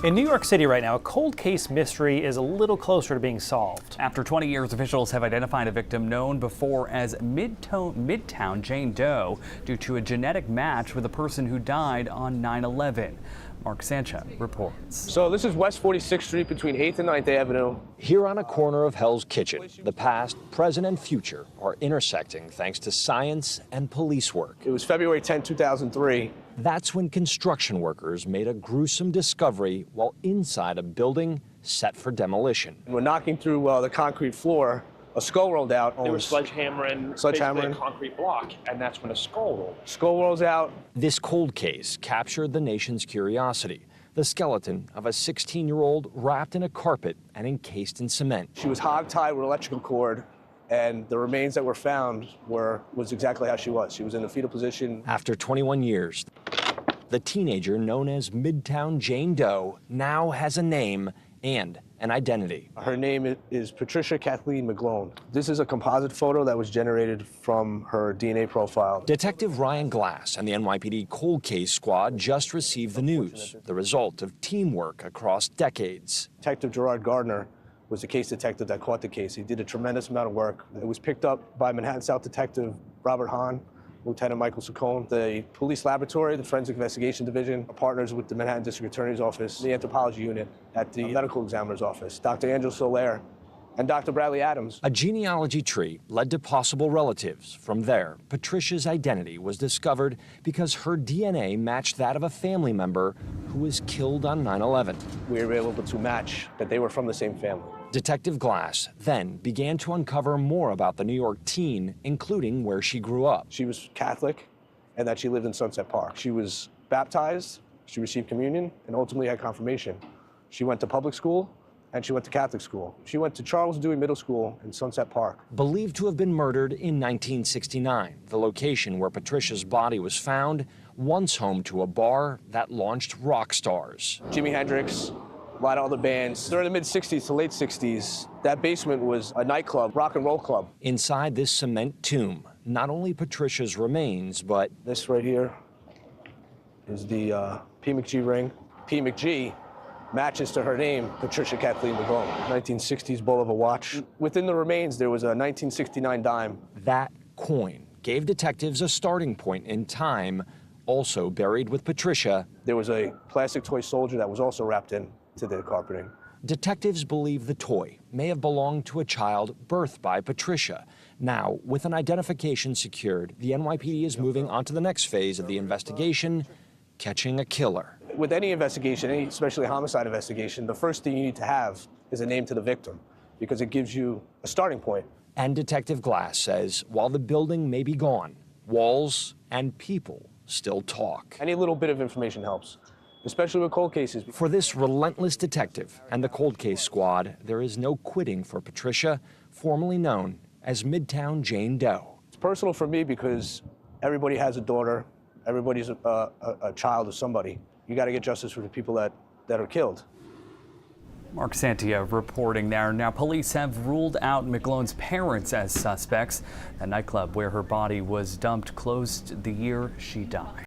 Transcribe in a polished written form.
In New York City right now, a cold case mystery is a little closer to being solved. After 20 years, officials have identified a victim known before as Midtown Jane Doe due to a genetic match with a person who died on 9/11. Mark Sanchez reports. So this is West 46th Street between 8th and 9th Avenue. Here on a corner of Hell's Kitchen, the past, present, and future are intersecting thanks to science and police work. It was February 10, 2003. That's when construction workers made a gruesome discovery while inside a building set for demolition. We're knocking through the concrete floor. A skull rolled out. They were sledgehammering a concrete block, and that's when a skull rolled. Skull rolls out. This cold case captured the nation's curiosity. The skeleton of a 16-year-old wrapped in a carpet and encased in cement. She was hog-tied with electrical cord, and the remains that were found was exactly how she was. She was in the fetal position. After 21 years, the teenager known as Midtown Jane Doe now has a name and an identity. Her name is Patricia Kathleen McGlone. This is a composite photo that was generated from her DNA profile. Detective Ryan Glass and the NYPD Cold Case Squad just received the news, the result of teamwork across decades. Detective Gerard Gardner was the case detective that caught the case. He did a tremendous amount of work. It was picked up by Manhattan South Detective Robert Hahn, Lieutenant Michael Saccone. The police laboratory, the Forensic Investigation Division, are partners with the Manhattan District Attorney's Office, the anthropology unit at the medical examiner's office, Dr. Angela Soler, and Dr. Bradley Adams. A genealogy tree led to possible relatives. From there, Patricia's identity was discovered because her DNA matched that of a family member who was killed on 9/11. We were able to match that they were from the same family. Detective Glass then began to uncover more about the New York teen, including where she grew up. She was Catholic and that she lived in Sunset Park. She was baptized, she received communion, and ultimately had confirmation. She went to public school and she went to Catholic school. She went to Charles Dewey Middle School in Sunset Park. Believed to have been murdered in 1969, the location where Patricia's body was found, once home to a bar that launched rock stars. Jimi Hendrix, a lot of other bands. During the mid-'60s to late '60s, that basement was a nightclub, rock and roll club. Inside this cement tomb, not only Patricia's remains, but this right here is the P. McG ring. P. McG matches to her name, Patricia Kathleen McGlone. 1960s Bulova watch. Within the remains, there was a 1969 dime. That coin gave detectives a starting point in time. Also buried with Patricia, there was a plastic toy soldier that was also wrapped in to the carpeting. Detectives believe the toy may have belonged to a child birthed by Patricia. Now, with an identification secured, the NYPD is moving on to the next phase of the investigation, catching a killer. With any investigation, especially a homicide investigation, the first thing you need to have is a name to the victim because it gives you a starting point. And Detective Glass says while the building may be gone, walls and people still talk. Any little bit of information helps, especially with cold cases. For this relentless detective and the Cold Case Squad, there is no quitting for Patricia, formerly known as Midtown Jane Doe. It's personal for me because everybody has a daughter, everybody's a child of somebody. You got to get justice for the people that are killed. Mark Sanchez reporting there. Now, police have ruled out McGlone's parents as suspects. The nightclub where her body was dumped closed the year she died.